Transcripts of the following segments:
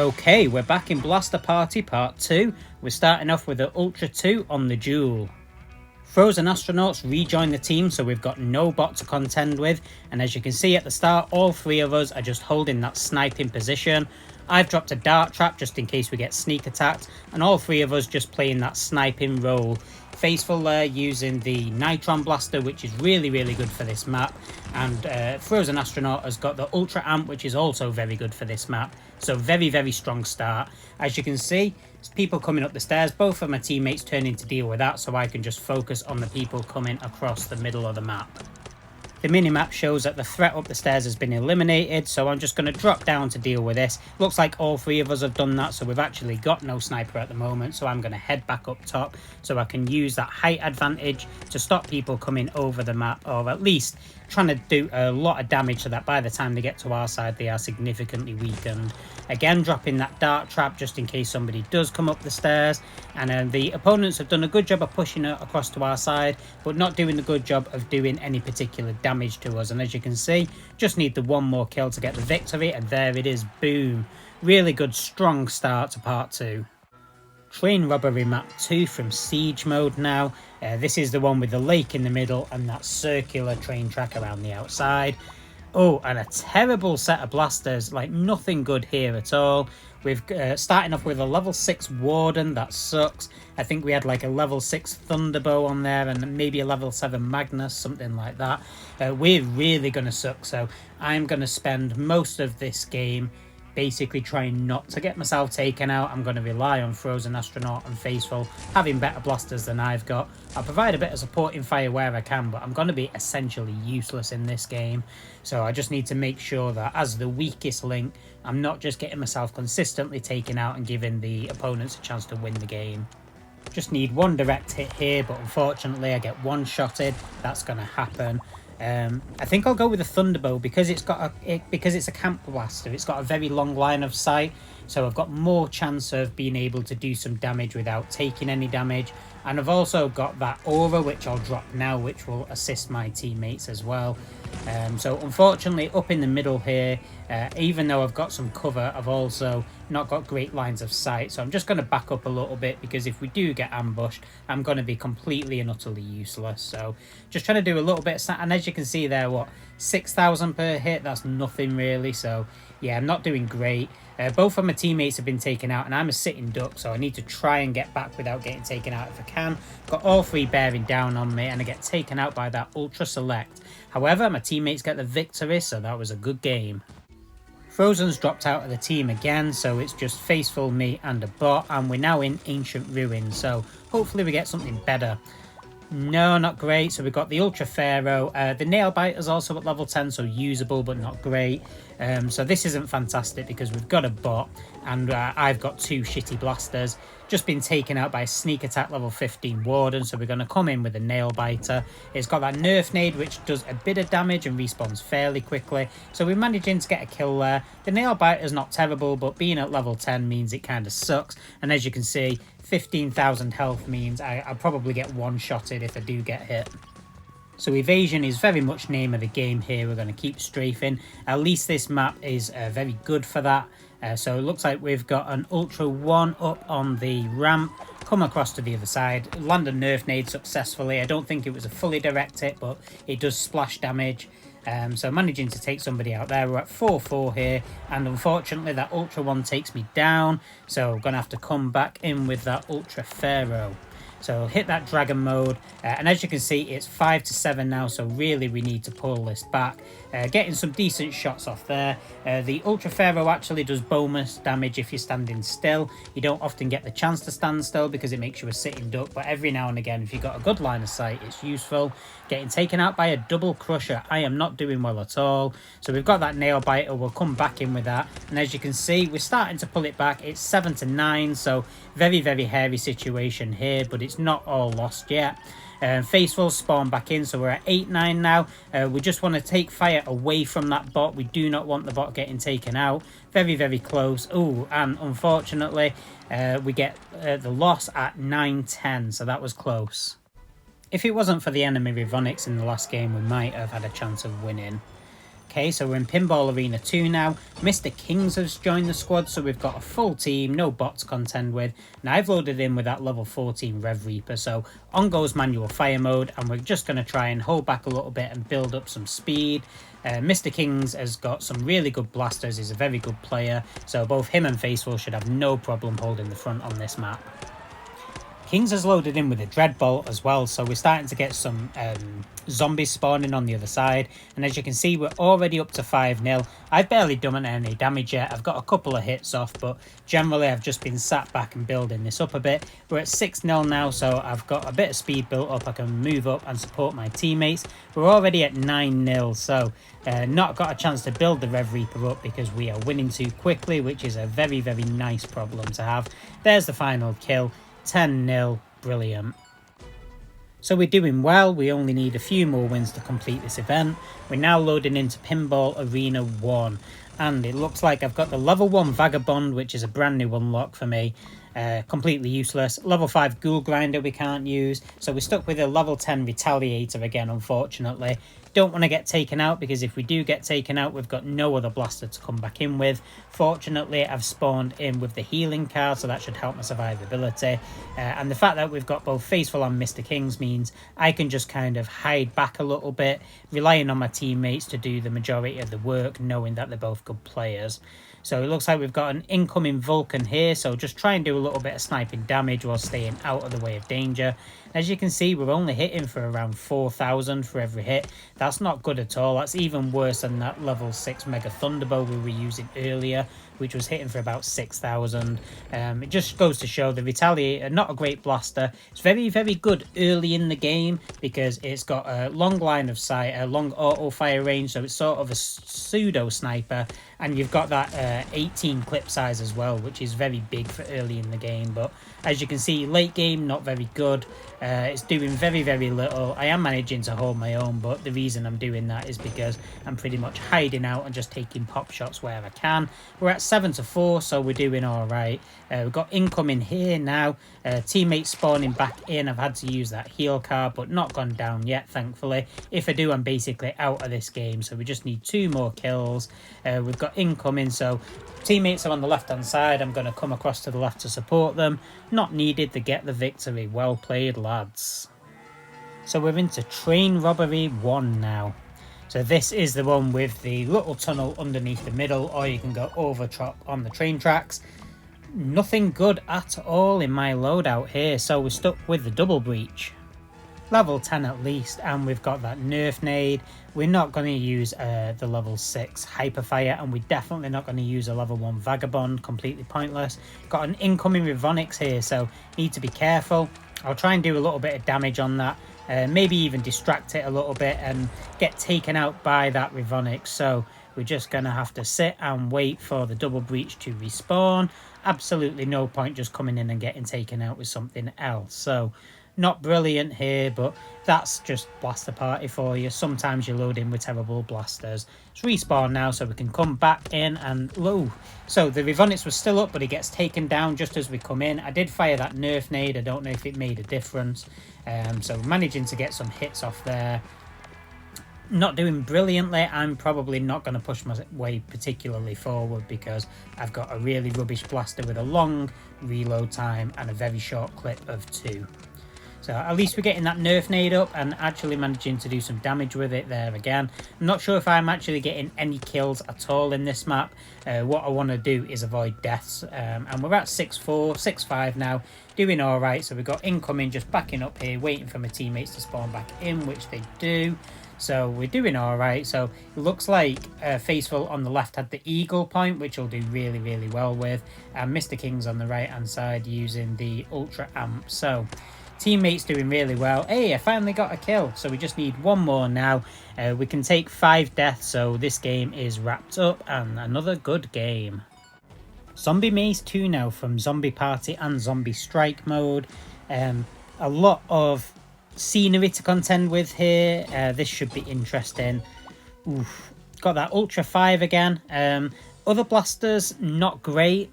Okay, we're back in Blaster Party Part 2. We're starting off with the Ultra 2 on the Duel. FrozenAstronauts rejoin the team, so we've got no bot to contend with, and as you can see at the start, all three of us are just holding that sniping position. I've dropped a dart trap just in case we get sneak attacked, and all three of us just playing that sniping role. FaceFull there using the Nitron Blaster, which is really good for this map, and FrozenAstronaut has got the Ultra Amp, which is also very good for this map. So very strong start. As you can see, there's people coming up the stairs. Both of my teammates turning to deal with that, so I can just focus on the people coming across the middle of the map. The minimap shows that the threat up the stairs has been eliminated, so I'm just going to drop down to deal with this. Looks like all three of us have done that, so we've actually got no sniper at the moment, so I'm going to head back up top so I can use that height advantage to stop people coming over the map, or at least trying to do a lot of damage so that by the time they get to our side they are significantly weakened. Again, dropping that dart trap just in case somebody does come up the stairs, and the opponents have done a good job of pushing it across to our side, but not doing a good job of doing any particular damage to us. And as you can see, just need the one more kill to get the victory, and there it is, boom. Really good strong start to part 2. Train Robbery Map 2 from Siege mode now. This is the one with the lake in the middle and that circular train track around the outside. Oh, and a terrible set of blasters, like nothing good here at all. We've starting off with a level 6 Warden, that sucks. I think we had like a level 6 Thunderbow on there and maybe a level 7 Magnus, something like that. We're really going to suck, so I'm going to spend most of this game basically trying not to get myself taken out. I'm going to rely on FrozenAstronaut and FaceFull having better blasters than I've got. I'll provide a bit of supporting fire where I can, but I'm going to be essentially useless in this game. So I just need to make sure that as the weakest link, I'm not just getting myself consistently taken out and giving the opponents a chance to win the game. Just need one direct hit here, but unfortunately I get one-shotted. That's going to happen. I think I'll go with the Thunderbow because it's a camp blaster. It's got a very long line of sight, so I've got more chance of being able to do some damage without taking any damage. And I've also got that aura, which I'll drop now, which will assist my teammates as well. So unfortunately, up in the middle here, even though I've got some cover, I've also not got great lines of sight. So I'm just going to back up a little bit, because if we do get ambushed, I'm going to be completely and utterly useless. So just trying to do a little bit of, and as you can see there, what, 6,000 per hit? That's nothing really. So yeah, I'm not doing great. Both of my teammates have been taken out, and I'm a sitting duck, so I need to try and get back without getting taken out if I can. Got all three bearing down on me, and I get taken out by that Ultra Select. However, my teammates get the victory, so that was a good game. Frozen's dropped out of the team again, so it's just FaceFull, me, and a bot, and we're now in Ancient Ruins, so hopefully we get something better. No, not great. So we've got the Ultra Pharaoh. The Nailbiter is also at level 10, so usable but not great. So this isn't fantastic because we've got a bot, and I've got two shitty blasters. Just been taken out by a sneak attack level 15 Warden, so we're going to come in with a Nailbiter. It's got that Nerf nade, which does a bit of damage and respawns fairly quickly, so we're managing to get a kill there. The Nailbiter is not terrible, but being at level 10 means it kind of sucks, and as you can see, 15,000 health means I'll probably get one-shotted if I do get hit. So evasion is very much name of the game here. We're going to keep strafing. At least this map is very good for that. So it looks like we've got an Ultra 1 up on the ramp. Come across to the other side. Land a Nerf nade successfully. I don't think it was a fully direct hit, but it does splash damage. So managing to take somebody out there. We're at 4-4 here, and unfortunately that Ultra 1 takes me down, so I'm going to have to come back in with that Ultra Pharaoh. So hit that dragon mode, and as you can see, it's 5-7 now, so really we need to pull this back. Getting some decent shots off there. The Ultra Pharaoh actually does bonus damage if you're standing still. You don't often get the chance to stand still because it makes you a sitting duck, but every now and again, if you've got a good line of sight, it's useful. Getting taken out by a double crusher. I am not doing well at all. So we've got that Nailbiter. We'll come back in with that, and as you can see, we're starting to pull it back. It's 7-9, so very hairy situation here, but it's not all lost yet. FaceFull spawn back in, so we're at 8-9 now. We just want to take fire away from that bot. We do not want the bot getting taken out. Very close. Oh, and unfortunately we get the loss at 9-10, so that was close. If it wasn't for the enemy Rivonics in the last game, we might have had a chance of winning. Okay, so we're in Pinball Arena 2 now. Mr Kings has joined the squad, so we've got a full team, no bot to contend with. Now I've loaded in with that level 14 Rev Reaper, so on goes manual fire mode, and we're just going to try and hold back a little bit and build up some speed. Mr Kings has got some really good blasters, he's a very good player, so both him and FaceFull should have no problem holding the front on this map. Kings has loaded in with a Dreadbolt as well, so we're starting to get some zombies spawning on the other side, and as you can see we're already up to 5-0. I've barely done any damage yet, I've got a couple of hits off, but generally I've just been sat back and building this up a bit. We're at 6-0 now, so I've got a bit of speed built up, I can move up and support my teammates. We're already at 9-0, so not got a chance to build the Rev Reaper up because we are winning too quickly, which is a very, very nice problem to have. There's the final kill. 10-0, brilliant. So we're doing well, we only need a few more wins to complete this event. We're now loading into Pinball Arena 1, and it looks like I've got the level 1 Vagabond, which is a brand new unlock for me. Completely useless. Level 5 Ghoul Grinder we can't use, so we're stuck with a level 10 Retaliator again, unfortunately. Don't want to get taken out, because if we do get taken out, we've got no other blaster to come back in with. Fortunately, I've spawned in with the healing card, so that should help my survivability. And the fact that we've got both FaceFull and Mr Kings means I can just kind of hide back a little bit, relying on my teammates to do the majority of the work, knowing that they're both good players. So it looks like we've got an incoming Vulcan here, so just try and do a little bit of sniping damage while staying out of the way of danger. As you can see, we're only hitting for around 4,000 for every hit. That's not good at all. That's even worse than that level 6 Mega Thunderbolt we were using earlier, which was hitting for about 6,000. It just goes to show the Retaliator, not a great blaster. It's very, very good early in the game because it's got a long line of sight, a long auto fire range, so it's sort of a pseudo sniper, and you've got that 18 clip size as well, which is very big for early in the game. But as you can see, late game, not very good. It's doing very, very little. I am managing to hold my own, but the reason I'm doing that is because I'm pretty much hiding out and just taking pop shots where I can. We're at 7-4, so we're doing all right. We've got incoming here now. Teammates spawning back in. I've had to use that heal card, but not gone down yet, thankfully. If I do, I'm basically out of this game, so we just need 2 more kills. We've got incoming, so teammates are on the left-hand side. I'm going to come across to the left to support them. Not needed to get the victory. Well played, lads. So we're into Train Robbery 1 now. So this is the one with the little tunnel underneath the middle, or you can go over top on the train tracks. Nothing good at all in my loadout here, so we're stuck with the double breach. Level 10 at least, and we've got that Nerf nade. We're not going to use the level 6 Hyperfire, and we're definitely not going to use a level 1 Vagabond, completely pointless. Got an incoming Rivonix here, so need to be careful. I'll try and do a little bit of damage on that, maybe even distract it a little bit and get taken out by that Rivonix. So we're just going to have to sit and wait for the double breach to respawn. Absolutely no point just coming in and getting taken out with something else. So not brilliant here, but that's just Blaster Party for you. Sometimes you load in with terrible blasters. It's respawn now, so we can come back in and low. So the Rivonix was still up, but it gets taken down just as we come in. I did fire that Nerf nade. I don't know if it made a difference. So managing to get some hits off there. Not doing brilliantly. I'm probably not going to push my way particularly forward because I've got a really rubbish blaster with a long reload time and a very short clip of 2. So at least we're getting that Nerf nade up and actually managing to do some damage with it there again. I'm not sure if I'm actually getting any kills at all in this map. What I want to do is avoid deaths. And we're at 6-4, 6-5 now. Doing all right. So we've got incoming just backing up here, waiting for my teammates to spawn back in, which they do. So we're doing all right. So it looks like FaceFull on the left had the Eagle Point, which will do really, really well with. And Mr Kings on the right-hand side using the Ultra Amp. So teammates doing really well. Hey, I finally got a kill, so we just need 1 more now. We can take 5 deaths, so this game is wrapped up and another good game. Zombie Maze 2 now from Zombie Party and Zombie Strike mode. A lot of scenery to contend with here. This should be interesting. Oof. Got that Ultra 5 again. Other blasters, not great.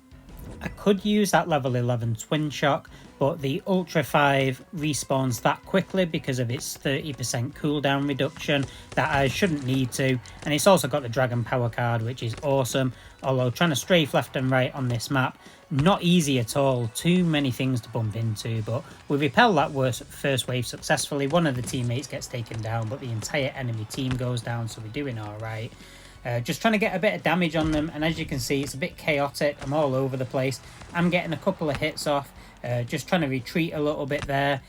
I could use that level 11 Twin Shock, but the Ultra 5 respawns that quickly because of its 30% cooldown reduction that I shouldn't need to, and it's also got the Dragon Power card, which is awesome, although trying to strafe left and right on this map, not easy at all, too many things to bump into, but we repel that first wave successfully. One of the teammates gets taken down, but the entire enemy team goes down, so we're doing alright. Just trying to get a bit of damage on them, and as you can see, it's a bit chaotic. I'm all over the place. I'm getting a couple of hits off, just trying to retreat a little bit there,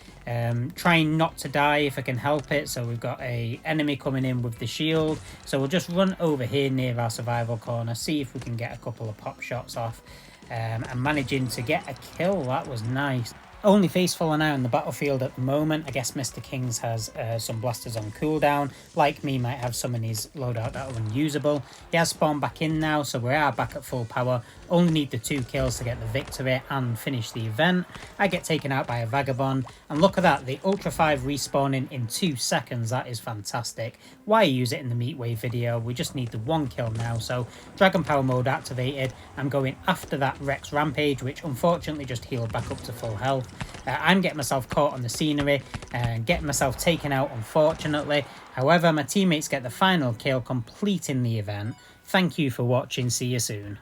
trying not to die if I can help it. So we've got a enemy coming in with the shield, so we'll just run over here near our survival corner, see if we can get a couple of pop shots off, and managing to get a kill. That was nice. Only FaceFull and I on the battlefield at the moment. I guess Mr Kings has some blasters on cooldown. Like me, might have some in his loadout that are unusable. He has spawned back in now, so we are back at full power. Only need the 2 kills to get the victory and finish the event. I get taken out by a Vagabond, and look at that, the Ultra 5 respawning in 2 seconds. That is fantastic. Why use it in the Meat Wave video? We just need the 1 kill now, so Dragon Power mode activated. I'm going after that Rex Rampage, which unfortunately just healed back up to full health. I'm getting myself caught on the scenery and getting myself taken out, unfortunately. However, my teammates get the final kill, completing the event. Thank you for watching. See you soon.